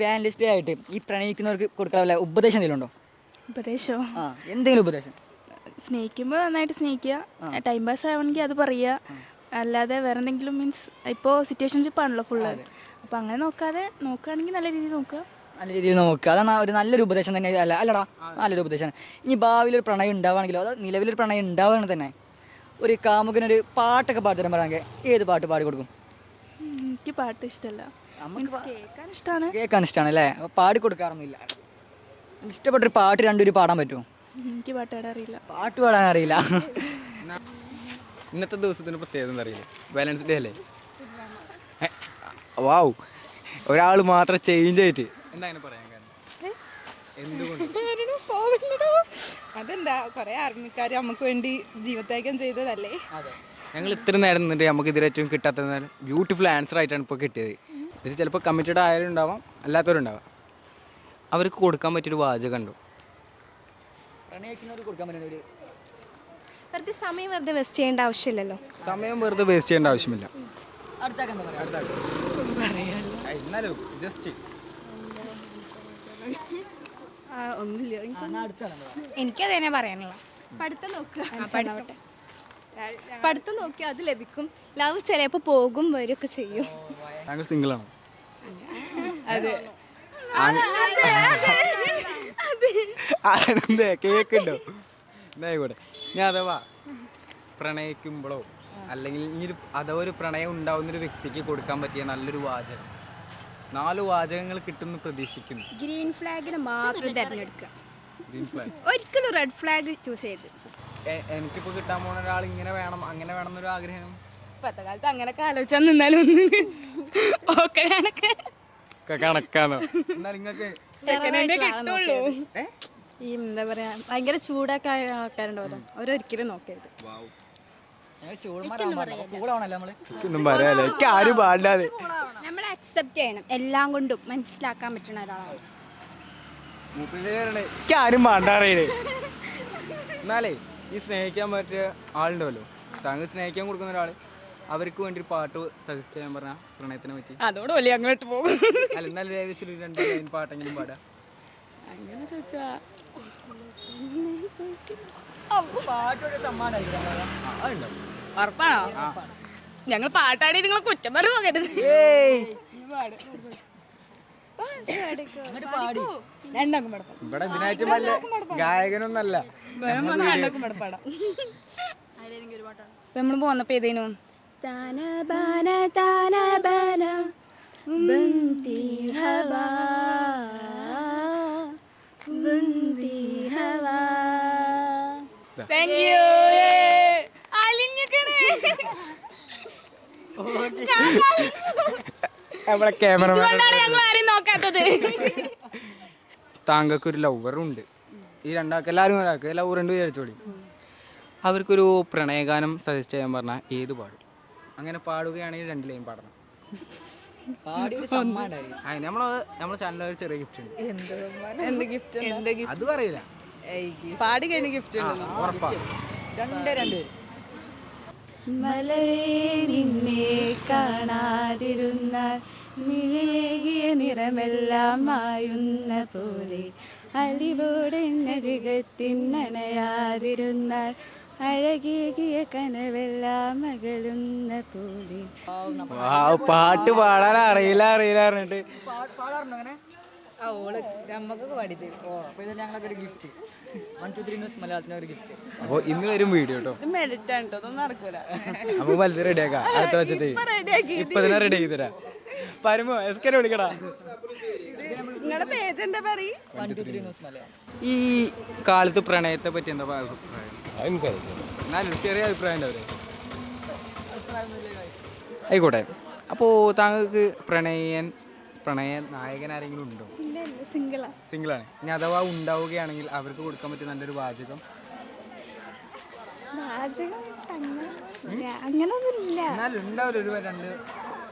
Valentine's day ആയിട്ട് ഈ പ്രണയിക്കുന്നവർക്ക് കൊടുക്കാനുള്ള ഉപദേശം എന്തെങ്കിലും ഉണ്ടോ? ഉപദേശമോ? എന്തെങ്കിലും ഉപദേശം. സ്നേഹിക്കുമ്പോൾ നന്നായിട്ട് സ്നേഹിക്കുക, ടൈം പാസ് ആവണമെങ്കിൽ അത് പറയുക, അല്ലാതെ വേറെ എന്തെങ്കിലും മീൻസ് ഇപ്പോൾ സിറ്റുവേഷൻഷിപ്പ് ആണല്ലോ ഫുള്ള്, അപ്പോൾ അങ്ങനെ നോക്കുകയാണെങ്കിൽ നല്ല രീതിയിൽ നോക്കുക. നല്ല രീതിയിൽ നോക്കുക, അതാണ് ഒരു നല്ലൊരു ഉപദേശം തന്നെ. അല്ലടാ, നല്ലൊരു ഉപദേശമാണ്. ഇനി ഭാവിയിലൊരു പ്രണയം ഉണ്ടാവുകയാണെങ്കിലോ അതോ നിലവിലൊരു പ്രണയം ഉണ്ടാവുകയാണെങ്കിൽ തന്നെ ഒരു കാമുകനൊരു പാട്ടൊക്കെ പാടിത്തരാൻ പറയാമെങ്കിൽ ഏത് പാട്ട് പാടി കൊടുക്കും? എനിക്ക് പാട്ട് ഇഷ്ടമല്ല, കേൾക്കാൻ ഇഷ്ടമാണ്. കേൾക്കാൻ ഇഷ്ടമാണ് അല്ലേ? അപ്പോൾ പാടി കൊടുക്കാറൊന്നുമില്ല. ഇഷ്ടപ്പെട്ടൊരു പാട്ട് രണ്ടുപേരും പാടാൻ പറ്റുമോ? എനിക്ക് പാട്ട് പാടാൻ അറിയില്ല. പാട്ട് പാടാൻ അറിയില്ല. ഇന്നത്തെ ദിവസത്തിന് പ്രത്യേകത എന്താ അറിയില്ലേ? വാലൻസ് ഡേ അല്ലേ? വാവ്, ഒരാൾ മാത്രം ചേഞ്ച് ആയിട്ട് എന്താ അങ്ങനെ പറയാൻ കാരണം? അതെന്താ, കുറെ ആർമിക്കാർ നമുക്ക് വേണ്ടി ജീവത്യാഗം ചെയ്തതല്ലേ. ഞങ്ങൾ ഇത്ര നേരം നിന്നിട്ട് നമുക്ക് ഇതിലേറ്റവും കിട്ടാത്ത ബ്യൂട്ടിഫുൾ ആൻസർ ആയിട്ടാണ് ഇപ്പോൾ കിട്ടിയത്. ഇത് ചിലപ്പോൾ കമ്മിറ്റഡ് ആയാലും ഉണ്ടാവാം, അല്ലാത്തവരുണ്ടാവാം. അവർക്ക് കൊടുക്കാൻ പറ്റിയൊരു വാചകം ഉണ്ടോ? പ്രണയിക്കുന്നവർക്ക് കൊടുക്കാൻ പറ്റുന്ന ഒരു വെറുതെ സമയം വെറുതെ വേസ്റ്റ് ചെയ്യേണ്ട ആവശ്യമില്ലല്ലോ. സമയം വെറുതെ വേസ്റ്റ് ചെയ്യേണ്ട ആവശ്യമില്ല. അടുത്താക്കാൻ എന്താ പറയുക? എന്നാലും ജസ്റ്റ് ഒന്നുമില്ല. എനിക്കത് തന്നെ പറയാനുള്ള പഠിത്തം നോക്കുക, അത് ലഭിക്കും. ലവ് ചിലപ്പോൾ പോകും വരും ഒക്കെ ചെയ്യും. താങ്കൾ സിംഗിളാണോ? അതെ. ആനന്ദേ കേക്കുണ്ടോ? എന്നായിക്കോട്ടെ. ഞാൻ അഥവാ പ്രണയിക്കുമ്പോഴോ അല്ലെങ്കിൽ ഇനി അഥവാ ഒരു പ്രണയം ഉണ്ടാവുന്നൊരു വ്യക്തിക്ക് കൊടുക്കാൻ പറ്റിയ നല്ലൊരു വാചകം, 4 വാചകങ്ങൾ കിട്ടുമെന്ന് പ്രതീക്ഷിക്കുന്നു. ഗ്രീൻ ഫ്ലാഗിന് മാത്രം തിരഞ്ഞെടുക്കുക, ഗ്രീൻ ഫ്ലാഗ്. ഒരിക്കലും റെഡ് ഫ്ലാഗ് ചൂസ് ചെയ്ത്. എനിക്കിപ്പോൾ കിട്ടാൻ പോകുന്ന ഒരാൾ ഇങ്ങനെ വേണം അങ്ങനെ വേണം എന്നൊരു ആഗ്രഹം ഇപ്പത്തെ കാലത്ത് അങ്ങനെയൊക്കെ ആലോചിച്ചാൽ നിന്നാലും ഓക്കെ കണക്കാണോ? എന്നാൽ നിങ്ങൾക്ക് കിട്ടുള്ളൂ. ഈ എന്താ പറയാ, ഭയങ്കര ചൂടൊക്കെ ആയ ആൾക്കാരുണ്ടാവല്ലോ, അവരൊരിക്കലും നോക്കരുത്. ഒന്നും പറയാല്ലേ, എനിക്ക് ആരും പാടില്ലാതെ നമ്മൾ അക്സെപ്റ്റ് ചെയ്യണം, എല്ലാം കൊണ്ടും മനസ്സിലാക്കാൻ പറ്റുന്ന ഒരാളാണ്. എനിക്ക് ആരും പാണ്ടാറേ. എന്നാലേ ഈ സ്നേഹിക്കാൻ പറ്റിയ ആളുണ്ടാവല്ലോ, താങ്കൾ സ്നേഹിക്കാൻ കൊടുക്കുന്ന ഒരാൾ, അവർക്ക് വേണ്ടി ഒരു പാട്ട് സജസ്റ്റ് ചെയ്യാൻ പറഞ്ഞാൽ പ്രണയത്തിനെ പറ്റി അതോട് വലിയ അങ്ങോട്ട് പോകും. അല്ല, എന്നാലും ഏകദേശം 2 ലൈൻ പാട്ടെങ്കിലും പാടാം. അങ്ങനെ ചോദിച്ചാ ഉറപ്പാണോ? ഞങ്ങൾ പാട്ടാടി നിങ്ങൾ കുറ്റം പറഞ്ഞു പോകരുത്. ഇവിടെ ഇതിനായിട്ട് വല്ല ഗായകനൊന്നല്ല. നമ്മൾ പോന്നപ്പോ ഏതേനു നമ്മളെ ക്യാമറമാൻ നോക്കാത്തത്. താങ്കൾക്കൊരു ലവറുണ്ട്, ഈ രണ്ടാൾക്ക് എല്ലാവരും ഒരാൾക്ക് ലവറുണ്ട് വിചാരിച്ചോളി. അവർക്കൊരു പ്രണയഗാനം സജസ്റ്റ് ചെയ്യാൻ പറഞ്ഞാൽ ഏത് പാടും? അങ്ങനെ പാടുകയാണെങ്കിൽ 2 ലൈൻ പാടണം. നമ്മളെ ചാനലിൽ ഒരു ചെറിയ ഗിഫ്റ്റ് ഉണ്ട്. അത് പറയില്ല, പാടി കഴിഞ്ഞ ഗിഫ്റ്റ് ഉറപ്പാ. മലരെ നിന്നെ കാണാതിരുന്നാൽ മിഴിയേകിയ നിറമെല്ലാം മായുന്ന പോലെ, അലിവോടെ നരകത്തിനണയാതിരുന്നാൽ അഴകേകിയ കനവെല്ലാം അകലുന്ന പോലെ. പാട്ട് പാടാൻ അറിയില്ല പറഞ്ഞിട്ട് അപ്പൊ ഇന്ന് വരും വീഡിയോ കേട്ടോ. അപ്പൊ വലുത് റെഡിയാക്കാം, അടുത്ത വർഷത്തെ ഇപ്പൊ തന്നെ റെഡി ആക്കി തരാം. പരമോ എസ്കരെ വിളിക്കടാ. ഈ കാലത്ത് പ്രണയത്തെ പറ്റി എന്താ അഭിപ്രായം? എന്നാലും ചെറിയ അഭിപ്രായം ഉണ്ടാവില്ലേ? ആയിക്കോട്ടെ. അപ്പോൾ താങ്കൾക്ക് പ്രണയ നായകൻ ആരെങ്കിലും ഉണ്ടോ? സിംഗിളാണ്. ഇനി അഥവാ ഉണ്ടാവുകയാണെങ്കിൽ അവർക്ക് കൊടുക്കാൻ പറ്റിയ നല്ലൊരു വാചകം? എന്നാലും ഉണ്ടാവില്ല, ഒരു 2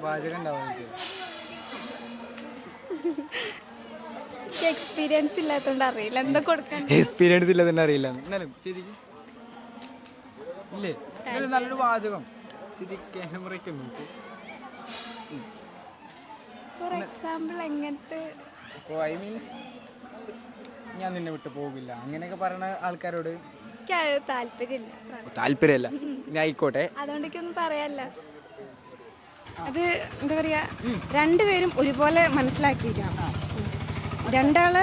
വാചകം ഉണ്ടാവും. എക്സ്പീരിയൻസ് ഇല്ലാത്തതുകൊണ്ട് അറിയില്ല എന്താ കൊടുക്കാൻ. എക്സ്പീരിയൻസ് ഇല്ലാത്തതുകൊണ്ട് അറിയില്ല. എന്നാലും ചേച്ചിക്ക് ഇല്ലേ നല്ലൊരു വാചകം ചേച്ചി ക്യാമറയ്ക്ക് നോക്കൂ. ഫോർ എക്സാമ്പിൾ എങ്ങനത്തെ ഐ മീൻസ് ഞാൻ നിന്നെ വിട്ട് പോകില്ല അങ്ങനെയൊക്കെ പറയുന്ന ആൾക്കാരോട് എനിക്ക് താല്പര്യമില്ല, താല്പര്യമല്ല. ഇനി ആയിക്കോട്ടെ. അതുകൊണ്ട് എനിക്കൊന്നും പറയാനില്ല. അത് എന്താ പറയാ, രണ്ടുപേരും ഒരുപോലെ മനസ്സിലാക്കിയിരിക്കണം. രണ്ടാള്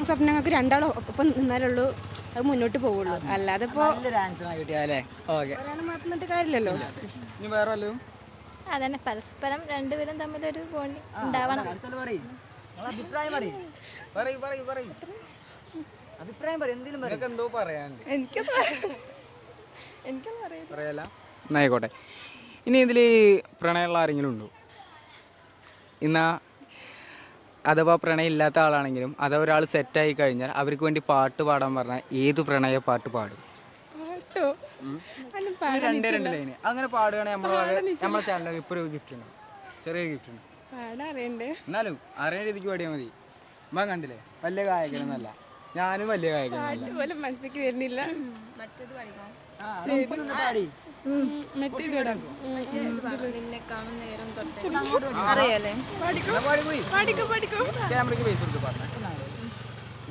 സ്വപ്നങ്ങൾക്ക് രണ്ടാളും ഒപ്പം നിന്നാലുള്ളൂ അത് മുന്നോട്ട് പോവുള്ളൂ. അല്ലാതെ ഇപ്പോൾ നല്ലൊരു ആൻസർ കിട്ടിയാലേ. ഓക്കെ, ഒരാൾ മാത്രം നിന്നിട്ട് കാര്യമില്ലല്ലോ. ഇനി വേറെ വല്ലതും അതന്നെ, പരസ്പരം രണ്ടുപേരും തമ്മിലൊരു ബോണ്ടി ഉണ്ടാവണം. അഭിപ്രായം പറയും, അഭിപ്രായം പറയും, എന്തെങ്കിലും പറയും. നിനക്ക് എന്തോ പറയാനുണ്ട്. എനിക്കൊന്നും അറിയില്ല. പറയല്ല, എന്നായിക്കോട്ടെ. ഇനി ഇതിൽ പ്രണയമുള്ള ആരെങ്കിലും ഉണ്ടോ? ഇന്നാ അഥവാ പ്രണയം ഇല്ലാത്ത ആളാണെങ്കിലും അഥവാ ഒരാൾ സെറ്റായി കഴിഞ്ഞാൽ അവർക്ക് വേണ്ടി പാട്ട് പാടാൻ പറഞ്ഞാൽ ഏത് പ്രണയ പാട്ട് പാടും? പാട്ടോ? രണ്ടേ ലൈന് അങ്ങനെ പാടുകയാണെങ്കിൽ നമ്മളെ ചാനലിൽ ഇപ്പോൾ ഒരു ഗിഫ്റ്റ് ഉണ്ട്, ചെറിയ ഗിഫ്റ്റ് ഉണ്ട്. പാടാൻ അറിയണ്ടേ? എന്നാലും അറിയുന്ന രീതിക്ക് പാടിയാൽ മതി. അമ്മ കണ്ടില്ലേ, വലിയ ഗായകനൊന്നല്ല, ഞാനും വലിയ ഗായകനല്ല. പോലും മനസ്സിലേക്ക് വരുന്നില്ല. പാടി മറ്റേത് ഇടാം. അറിയാലേ ക്യാമറയ്ക്ക് പൈസ കൊടുത്ത് പറഞ്ഞ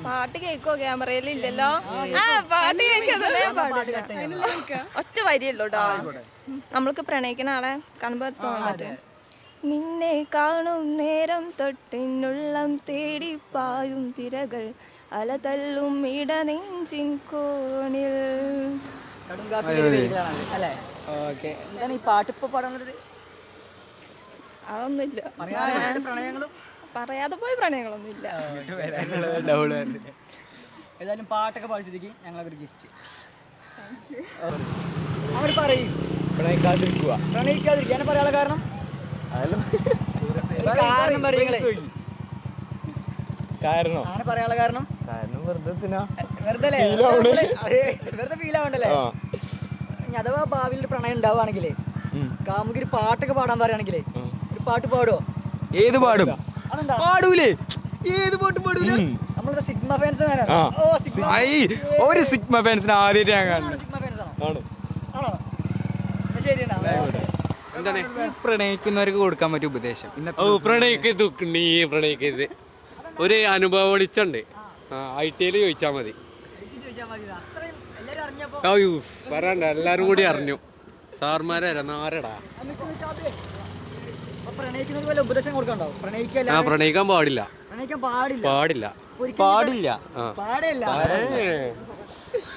പാട്ട് കേൾക്കോ ക്യാമറയിൽ ഇല്ലല്ലോ. പാട്ട് ഒറ്റ വരിയല്ലോ കേട്ടോ. നമ്മൾക്ക് പ്രണയിക്കുന്ന ആളെ കാണുമ്പോൾ തോന്നാൻ പറ്റും. നിന്നെ കാണും നേരം തൊട്ടിനുള്ളം തേടി പായും തിരകൾ അലതല്ലും ഇടനെഞ്ചിൻ കോണിൽ. അല്ലേ? ഓക്കെ, എന്താണ് ഈ പാട്ട് ഇപ്പൊ പാടാനുള്ളത്? അതൊന്നുമില്ല, പ്രണയങ്ങളും പറയാതെ പോയി പ്രണയങ്ങളൊന്നുമില്ല. ഏതായാലും പാട്ടൊക്കെ പഠിച്ചതിക്ക് ഞങ്ങളൊരു ഗിഫ്റ്റ്. അവർ പറയും പ്രണയിക്കാതിരിക്കാൻ പറയാനുള്ള കാരണം കാരണം പറയുങ്ങളെ അങ്ങനെ പറയാനുള്ള കാരണം വെറുതെ ഫീൽ ആവണ്ടല്ലേ. ഇനി അഥവാ ഭാവിയിൽ ഒരു പ്രണയം ഉണ്ടാവുകയാണെങ്കിലേ കാമുകി ഒരു പാട്ടൊക്കെ പാടാൻ പറയുകയാണെങ്കിലേ ഒരു പാട്ട് പാടുവോ? ഏത് പാടും? അതെന്താ പാടൂലേ? ഏത് പാട്ടും പാടൂല. നമ്മള് സിഗ്മ ഫാൻസ് ഒരു സിഗ്മ ഫാൻസിന് ആദ്യമായിട്ട് ഞാൻ കാണുന്നത്. സിഗ്മ ഫാൻസ് ആണോ? ആണോ? ശരി, ഈ പ്രണയിക്കുന്നവർക്ക് കൊടുക്കാൻ പറ്റിയ ഉപദേശം പ്രണയിക്കരുത്. ഒരു അനുഭവം വിളിച്ചുണ്ട്, ITയിൽ ചോദിച്ചാൽ മതി. പറയണ്ട, എല്ലാരും കൂടി അറിഞ്ഞു. സാർമാരെ നാരടാ. പ്രണയിക്കാൻ പാടില്ല.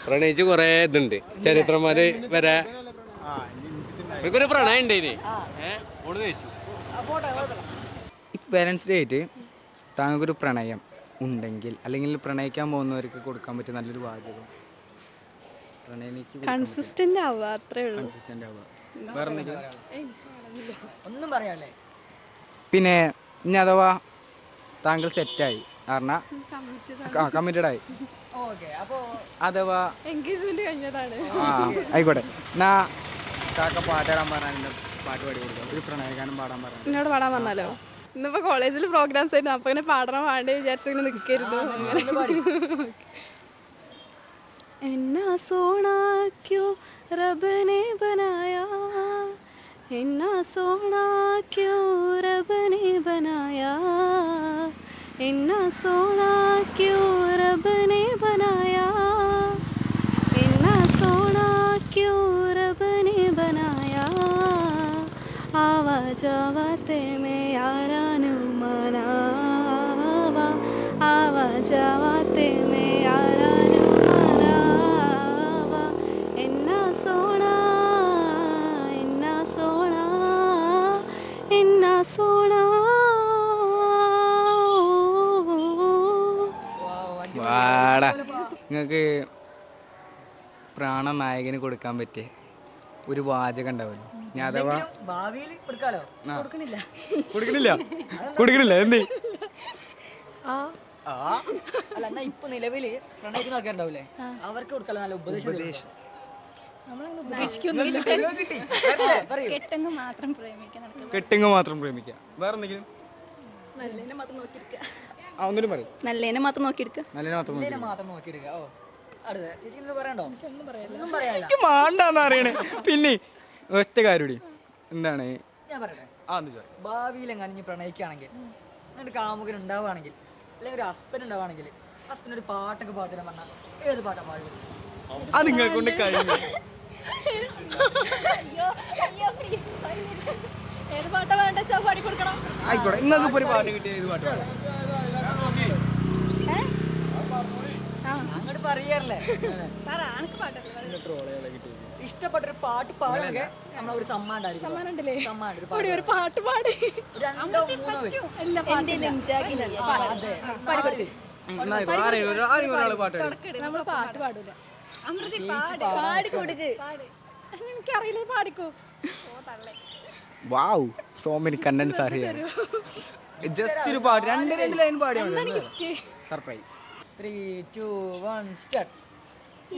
പ്രണയിച്ച് കൊറേ ഇതുണ്ട്, ചരിത്രന്മാര് വരെ. ഒരു പ്രണയം ഉണ്ടേനെ ചോദിച്ചു. പാരൻസ് ഡേ ആയിട്ട് താങ്കൾക്കൊരു പ്രണയം ഉണ്ടെങ്കിൽ അല്ലെങ്കിൽ പ്രണയിക്കാൻ പോകുന്നവർക്ക് കൊടുക്കാൻ പറ്റിയ നല്ലൊരു വാചകം. കൺസിസ്റ്റന്റ് ആവുക, അത്രേ ഉള്ളൂ. കൺസിസ്റ്റന്റ് ആവുക. വേറെ എന്തെങ്കിലും? ഒന്നും പറയാല്ലേ. പിന്നെ ഇനി അഥവാ താങ്കൾ സെറ്റായി പറഞ്ഞാൽ കമ്മിറ്റഡ് ആയി, അഥവാ എൻഗേജ്മെന്റ് കഴിഞ്ഞതാണ്. ആയിക്കോട്ടെ, എന്നാ കാക്ക പാട്ടാടാൻ പറഞ്ഞാൽ പാട്ട് പാടി കൊടുക്കാം. ഒരു പ്രണയഗാനം പാടാൻ പറഞ്ഞാൽ എന്നോട് പാടാൻ വന്നാലോ? ഇന്നിപ്പോ കോളേജിൽ പ്രോഗ്രാംസ് ആയിരുന്നു, അപ്പൊ ഇങ്ങനെ പാടണം വേണ്ടേ വിചാരിച്ചിങ്ങനെ നിൽക്കരുത്. എന്നാ സോണാ ക്യോ റബ് ने बनाया, इन्ना सोना क्यों रब ने बनाया, इन्ना सोना क्यों रब ने बनाया, इन्ना सोना क्यों रब ने बनाया, आवा जावा ते में यारानु मनावा, आवा जावा ते में यारानु मनावा, इन्ना सोना इन्ना सोना इन्ना सोना. വാടാ, നിങ്ങൾക്ക് പ്രാണനായകന് കൊടുക്കാൻ പറ്റിയ ഒരു വാചകം ഉണ്ടാവുമല്ലോ. ഞാൻ അഥവാ ഭാവിയിൽ കൊടുക്കാലോ. കൊടുക്കണില്ല എന്തേ? അല്ല, എന്നാ ഇപ്പൊ നിലവില് പ്രണയിക്കുന്ന ആൾക്കാരുണ്ടാവില്ലേ, അവർക്ക് കൊടുക്കാലോ നല്ല ഉപദേശം. കെട്ടെങ്ങ് മാത്രം പ്രേമിക്കാൻ കെട്ടിങ്ങ് മാത്രം പ്രേമിക്കുക. വേറെ എന്തെങ്കിലും? ഒന്നിനും പറയും. നല്ലതിനെ മാത്രം നോക്കിയെടുക്കുക. നല്ലതിനെ മാത്രം മാത്രം നോക്കിയെടുക്കുക. ഓ, അടുത്ത ചേച്ചി പറയണ്ടോ? ഒന്നും പറയാനില്ല. മാണ്ടാന്ന് അറിയണേ. പിന്നെ ഒറ്റ കാര്യം എന്താണ് ഞാൻ പറയട്ടെ, ഭാവിയിൽ എങ്ങനെ പ്രണയിക്കുകയാണെങ്കിൽ എന്നിട്ട് കാമുകൻ ഉണ്ടാവുകയാണെങ്കിൽ അല്ലെങ്കിൽ ഒരു ഹസ്ബൻഡ് ഉണ്ടാവുകയാണെങ്കിൽ ഹസ്ബൻഡ് ഒരു പാട്ടൊക്കെ പാടില്ല പറഞ്ഞാൽ ഏത് പാട്ടാണ് പാടുക? അത് നിങ്ങളെ കൊണ്ട് കഴിയും. ഏത് പാട്ടാ വേണ്ട വെച്ചാൽ പാടി കൊടുക്കണം. ആയിക്കോട്ടെ, നിങ്ങൾക്ക് ഇപ്പോൾ ഒരു പാട്ട് കിട്ടിയ ഏത് പാട്ട് പാടും? അങ്ങോട്ട് പറയാറില്ലേ? പറ, അനക്ക് പാട്ടല്ലേ ഇഷ്ടപ്പെട്ടൊരു പാട്ട് പാടുകയാണെങ്കിൽ നമ്മളൊരു സമ്മാനം ഉണ്ടായിരിക്കും. സമ്മാനമുണ്ടല്ലേ? സമ്മാനം ഒരു ഒരു പാട്ട് പാടി. രണ്ടോ മൂന്നോ പേര്. എല്ലാ പാട്ടില്ല. അതെ പാടി. ആരെങ്കിലും ഒരാൾ പാട്ട് പാടും. നമ്മൾ പാട്ട് പാടൂല. അമൃതി പാടി കൊടുക്ക്. എനിക്കറിയില്ല, പാടിക്കോ. Wow, so many contents are here. Just ഒരു പാട്ട് രണ്ട് ലൈൻ പാടിയാൽ മതി. സർപ്രൈസ്. 3, 2, 1 സ്റ്റാർട്ട്.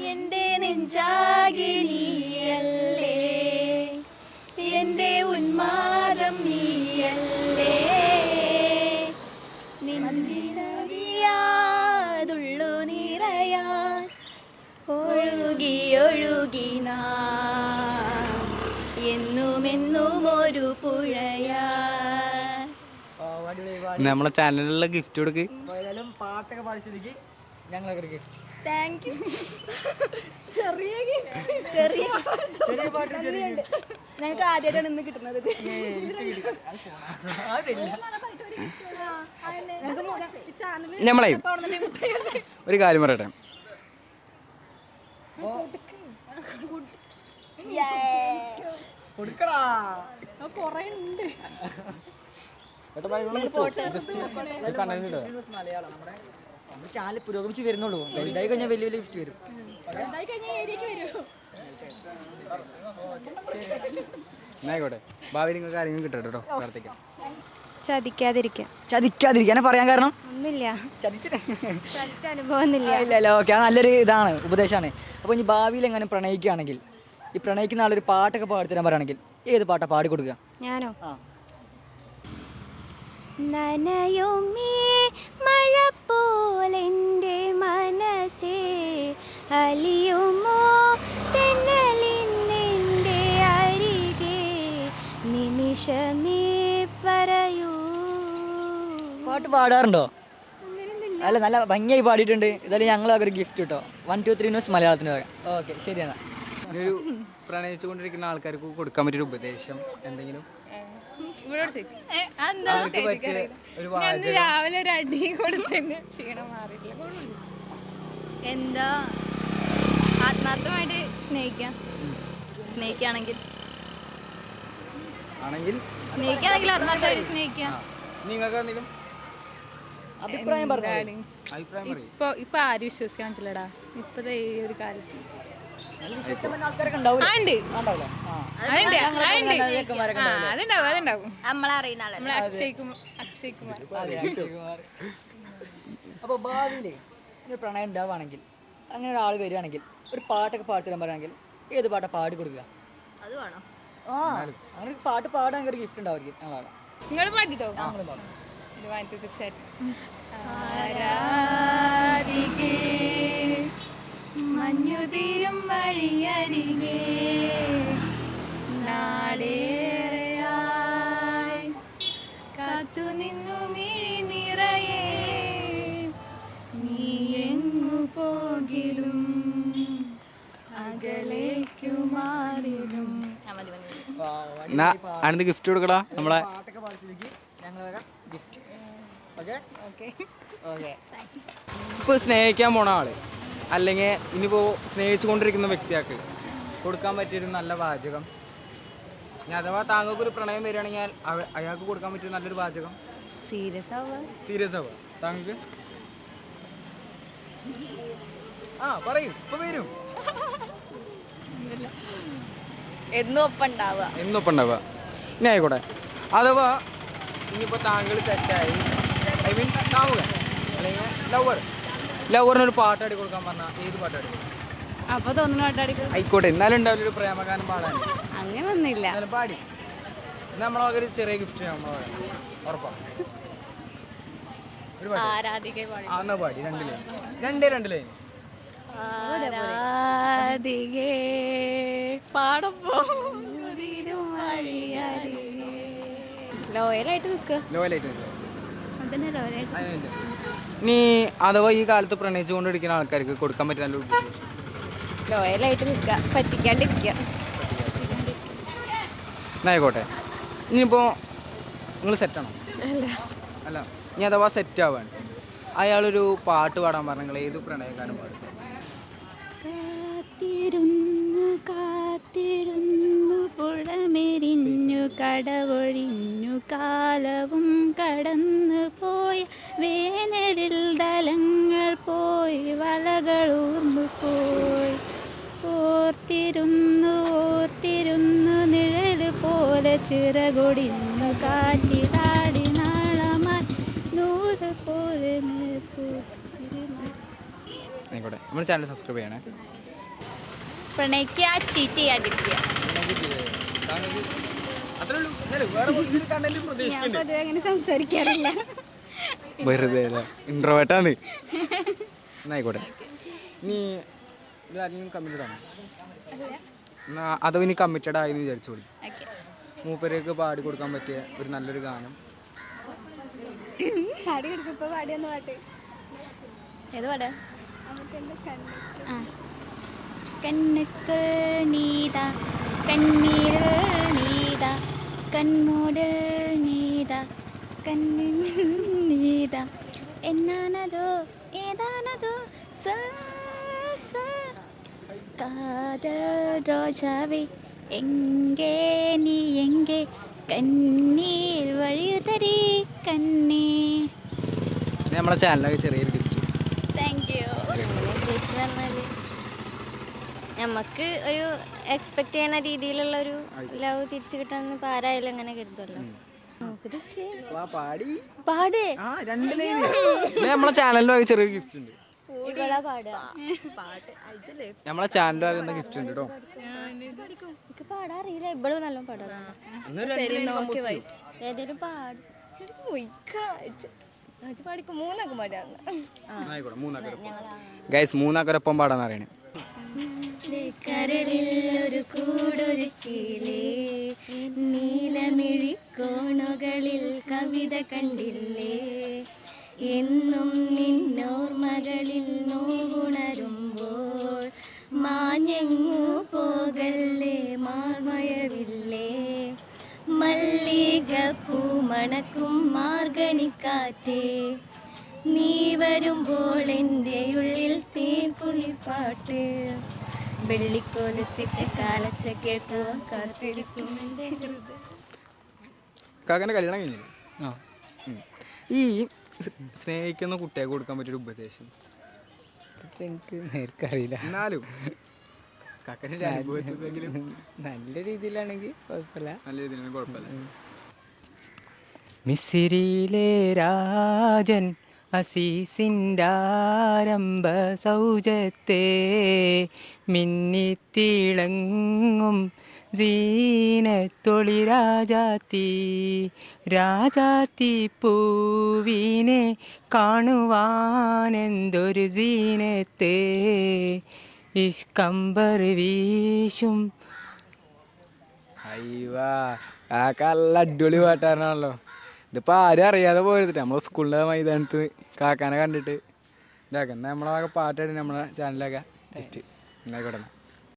എന്റെ നെഞ്ചാകെ നീയല്ലേ, എന്റെ ഉന്മാദം നീയല്ലേ, നിന്നിടറിയാതുള്ളു നിറയാൻ ഒഴുകി ഒഴുകി നാം എന്നുമെന്നും ഒരു പുഴയാ. നമ്മളെ ചാനലിലുള്ള ഗിഫ്റ്റ് കൊടുക്ക്. ഏതായാലും പാട്ടൊക്കെ പാടിച്ചതിലേക്ക് ഞങ്ങളൊക്കെ ഒരു ഗിഫ്റ്റ്. Thank you. ചെറിയ ചെറിയ ചെറിയ പാട്ട് ഞങ്ങൾക്ക് ആദ്യമായിട്ടാണ് ഇന്ന് കിട്ടുന്നത്. നമ്മളെ ഒരു കാര്യം പറയട്ടെ. കൊടുക്കടാ. കൊറേ ഉണ്ട്. മലയാളം നമ്മുടെ ചാനൽ പുരോഗമിച്ച് വരുന്നുള്ളൂ. വലുതായി കഴിഞ്ഞാൽ വലിയ വലിയ ഗിഫ്റ്റ് വരും. എന്തായി കഴിഞ്ഞാൽ ഏരിയക്ക് വരൂ. എന്നായിക്കോട്ടെ, ഭാവി നിങ്ങൾക്ക് കാര്യങ്ങൾ കിട്ടട്ടെ കേട്ടോ. പ്രാർത്ഥിക്കാം. ചതിക്കാതിരിക്കാനെ പറയാൻ കാരണം ഒന്നുമില്ല, ചതിച്ചിട്ട് ചതിച്ച അനുഭവമൊന്നുമില്ല. ഇല്ല. ഓക്കെ, അത് നല്ലൊരു ഇതാണ്, ഉപദേശമാണ്. അപ്പോൾ ഇനി ഭാവിയിൽ എങ്ങനെ പ്രണയിക്കുകയാണെങ്കിൽ ഈ പ്രണയിക്കുന്ന ആളൊരു പാട്ടൊക്കെ പാടിത്തരാൻ പറയുകയാണെങ്കിൽ ഏത് പാട്ടാ പാടി കൊടുക്കുക? ഞാനോ? ആ നനയുമേ മഴ പോലെൻ്റെ മനസ്സേ, അലിയുമോ തെന്നലിന്നെൻ്റെ അരികെ, നിമിഷമേ പറയൂ. പാട്ട് പാടാറുണ്ടോ? അല്ല, നല്ല ഭംഗിയായി പാടിയിട്ടുണ്ട്. ഇതായാലും ഞങ്ങളൊക്കെ ഒരു ഗിഫ്റ്റ് കിട്ടോ. 1, 2, 3 ന്യൂസ് മലയാളത്തിന് പറയാം. ഓക്കെ, ശരിയാണ്. ഒരു പ്രണയിച്ചുകൊണ്ടിരിക്കുന്ന ആൾക്കാർക്ക് കൊടുക്കാൻ പറ്റിയൊരു ഉപദേശം എന്തെങ്കിലും അവർക്ക് പറ്റിയ ഒരു വാചകം. രാവിലെ ഒരു അടി കൊടുത്തന്നെ ക്ഷീണം മാറിയില്ല. എന്താ, ആത്മാർത്ഥമായിട്ട് സ്നേഹിക്കുകയാണെങ്കിൽ ആത്മാർത്ഥമായിട്ട് സ്നേഹിക്കാം. നിങ്ങൾക്ക് എന്തെങ്കിലും അഭിപ്രായം പറഞ്ഞു. അഭിപ്രായം പറയും. ഇപ്പൊ ആരും വിശ്വസിക്കാൻ പറ്റില്ലടാ ഇപ്പത്തെ ഈ ഒരു കാലത്ത്. ആൾക്കാരൊക്കെ ഉണ്ടാവില്ല. ഉണ്ടാവില്ല. അതുണ്ടാവും. നമ്മളറിയുന്ന ആളെ അക്ഷയ് കുമാർ. അതെ, അക്ഷയ് കുമാർ. അപ്പോൾ ഭാവിയിൽ ഒരു പ്രണയം ഉണ്ടാവുകയാണെങ്കിൽ, അങ്ങനെ ഒരാൾ വരികയാണെങ്കിൽ ഒരു പാട്ടൊക്കെ പാടിത്തരാൻ പറയുകയാണെങ്കിൽ ഏത് പാട്ടാണ് പാടി കൊടുക്കുക? അത് വേണോ? ആ, അങ്ങനെ ഒരു പാട്ട് പാടാൻ ഒരു ഗിഫ്റ്റ് ഉണ്ടാവുമായിരിക്കും. ഞങ്ങളാണ് നിങ്ങൾ പാടിട്ടോ. ഞങ്ങൾ പാടും. ആരാധികേ മഞ്ഞുതീരും വഴിയരികെ, നാളേറെയായി കാത്തു നിന്നു മിഴി നിറയെ, നീ എങ്ങു പോകിലും അകലേക്കു മാറിലും. ആനന്ദ് ഗിഫ്റ്റ് കൊടുക്കടാ. നമ്മളെ പാട്ടൊക്കെ പാടിച്ചതിലേക്ക് ഞങ്ങളൊക്കെ ഗിഫ്റ്റ്. Okay okay. ഓക്കെ. ഇപ്പോൾ സ്നേഹിക്കാൻ പോണ ആള് അല്ലെങ്കിൽ ഇനിയിപ്പോൾ സ്നേഹിച്ചു കൊണ്ടിരിക്കുന്ന വ്യക്തിയാൾക്ക് കൊടുക്കാൻ പറ്റിയൊരു നല്ല വാചകം, ഇനി അഥവാ താങ്കൾക്ക് ഒരു പ്രണയം വരികയാണെങ്കിൽ അയാൾക്ക് കൊടുക്കാൻ പറ്റിയ നല്ലൊരു വാചകം. സീരിയസ് ആവുക താങ്കൾക്ക്. ആ പറയൂ, ഇപ്പൊ വരും. എന്നും ഒപ്പം ഉണ്ടാവുക. ഇനി ആയിക്കോട്ടെ, അഥവാ ഇനിയിപ്പോൾ താങ്കൾ സെറ്റായി, ഐ മീൻ താവുക അല്ലെങ്കിൽ ലവറിനൊരു പാട്ടാടി കൊടുക്കാൻ പറഞ്ഞാൽ ഏത് പാട്ടാടി കൊടുക്കും? അപ്പൊ തോന്നുന്നു പാട്ടാടിക്കും. ആയിക്കോട്ടെ, എന്നാലും ഉണ്ടാവില്ല ഒരു പ്രേമഗാനം പാടാൻ. അങ്ങനൊന്നുമില്ല. എന്നാലും പാടി നമ്മളൊക്കെ ഒരു ചെറിയ ഗിഫ്റ്റ് നമ്മൾ ഉറപ്പാണ്. ഒരു പാട്ട് ആരാധികെ പാടി. എന്നാ പാടി രണ്ട് ലൈൻ. ആരാധികേ പാടപ്പോ ലോയലായിട്ട് നിൽക്കുക. ലോയലായിട്ട് അതന്നെ ലോയലായിട്ട്. അതിന് ഇനി അഥവാ ഈ കാലത്ത് പ്രണയിച്ചു കൊണ്ടിരിക്കുന്ന ആൾക്കാർക്ക് കൊടുക്കാൻ പറ്റിയ നല്ലൊരു ഉപദേശം. ലോയലായിട്ട് നിൽക്കുക, പറ്റിക്കാണ്ടിരിക്കുക. എന്നായിക്കോട്ടെ. ഇനിയിപ്പോൾ നിങ്ങൾ സെറ്റാണോ? അല്ല, ഇനി അഥവാ സെറ്റ് ആവാണ്, അയാളൊരു പാട്ട് പാടാൻ പറഞ്ഞാൽ നിങ്ങൾ ഏത് പ്രണയഗാനം പാടും? കാത്തിരുന്നു കാത്തിരുന്നു പുഴമെരിഞ്ഞു കടവൊഴിഞ്ഞു കാലവും കടന്നു പോയി വേനലിൽ ദലങ്ങൾ പോയി വളകളൂർന്നു പോയി ഓർത്തിരുന്നു ഓർത്തിരുന്നു നിഴൽ പോലെ ചിറകൊടിഞ്ഞു കാറ്റിലാടി നാളമായി നൂറ് പോലെ ആയിക്കോട്ടെ, നമ്മൾ ചാനൽ സബ്സ്ക്രൈബ് ചെയ്യണേ. പ്രണയിക്കുക, ചീറ്റ് ചെയ്യാണ്ടിരിക്കുക. അങ്ങനെ സംസാരിക്കാറില്ല. വെറുതെ ഇൻട്രോവേർട്ടാണ്. എന്നായിക്കോട്ടെ. ഇനി ആരെങ്കിലും കമ്മിറ്റഡ് ആണോ? അതോ ഇനി കമ്മിറ്റഡ് ആയെന്ന് വിചാരിച്ചോളി. മൂപ്പരേക്ക് പാടി കൊടുക്കാൻ പറ്റിയ ഒരു നല്ലൊരു ഗാനം. പാടി കൊടുക്കുമ്പോ പാടിയെന്ന് പാട്ട് ഏത് പാടാ? കണ്ണുക്ക് നീത കണ്ണീര് നീത കൺമൂട് നീത കണ്ണിൻ നീത എന്നാനതോ ഏതാനതോ കാതൽ രോജാവേ എങ്കേ നീ എങ്കേ കണ്ണീർ വഴിയുതരി കണ്ണീ. നമ്മളെ ചാനലൊക്കെ ചെറിയൊരു ഗിഫ്റ്റ്. Thank you. ഉദ്ദേശിച്ചത് പറഞ്ഞാൽ നമുക്ക് ഒരു എക്സ്പെക്ട് ചെയ്യുന്ന രീതിയിലുള്ള ഒരു ലവ് തിരിച്ചു കിട്ടാന്ന് ഇപ്പം ആരായാലും അങ്ങനെ കരുതുമല്ലോ. പാട് നമ്മളെ ചാനലിലൊക്കെ ചെറിയൊരു ഗിഫ്റ്റ് ഉണ്ട്. ഇവളാ പാടുക. നമ്മളെ ചാനലിലൊക്കെ ഗിഫ്റ്റ് ഉണ്ട് കേട്ടോ. എനിക്ക് പാടാൻ അറിയില്ല, ഇവളും നല്ല പാടാ. ഏതെങ്കിലും പാടും പാടിക്കും. മൂന്നൊക്കെ പാടാണ്. ഗൈസ്, മൂന്നാക്കൊരൊപ്പം പാടാന്ന് അറിയണേ. കരളിലൊരു കൂടൊരുക്കിലേ നീലമിഴിക്കോണുകളിൽ കവിത കണ്ടില്ലേ എന്നും നിന്നോർമകളിൽ നോവുണരുമ്പോൾ മാഞ്ഞെങ്ങു പോകല്ലേ മാർമയവില്ലേ മല്ലികപ്പൂ മണക്കും മാർഗണിക്കാറ്റേ നീ വരുമ്പോൾ എൻ്റെ ഉള്ളിൽ തേൻകുളിപ്പാട്ട് വെള്ളിക്കോലസിട്ട് കാലച്ച കേൾക്കുവാൻ കാത്തിരിക്കും. കാക്കൻ്റെ കല്യാണം കഴിഞ്ഞില്ലേ? ഈ സ്നേഹിക്കുന്ന കുട്ടിയെ കൊടുക്കാൻ പറ്റിയൊരു ഉപദേശം എനിക്ക് നേർക്കറിയില്ല. എന്നാലും കാക്കൻ്റെ അനുഭവത്തിലെങ്കിലും നല്ല രീതിയിലാണെങ്കിൽ കുഴപ്പമില്ല. നല്ല രീതിയിലാണെങ്കിൽ കുഴപ്പമില്ല. മിസിരിയിലെ രാജൻ അസീസിൻ്റാരംഭ സൗജത്തെ മിന്നിത്തിളങ്ങും സീനത്തൊളി രാജാത്തി രാജാത്തി പൂവിനെ കാണുവാനെന്തൊരു സീനത്തെ ഇഷ്കമ്പർ വീശും. അയ്യവാ, കാക്ക നല്ല അടിപൊളി പാട്ടാണല്ലോ. ഇതിപ്പോൾ ആരും അറിയാതെ പോയിട്ട് നമ്മൾ സ്കൂളിൻ്റെ മൈതാനത്ത് കാക്കാനെ കണ്ടിട്ട് ഇതാക്കാം. നമ്മളെ പാട്ടായിട്ട് നമ്മളെ ചാനലൊക്കെ ടെസ്റ്റ് ഉണ്ടായിക്കോട്ടെ.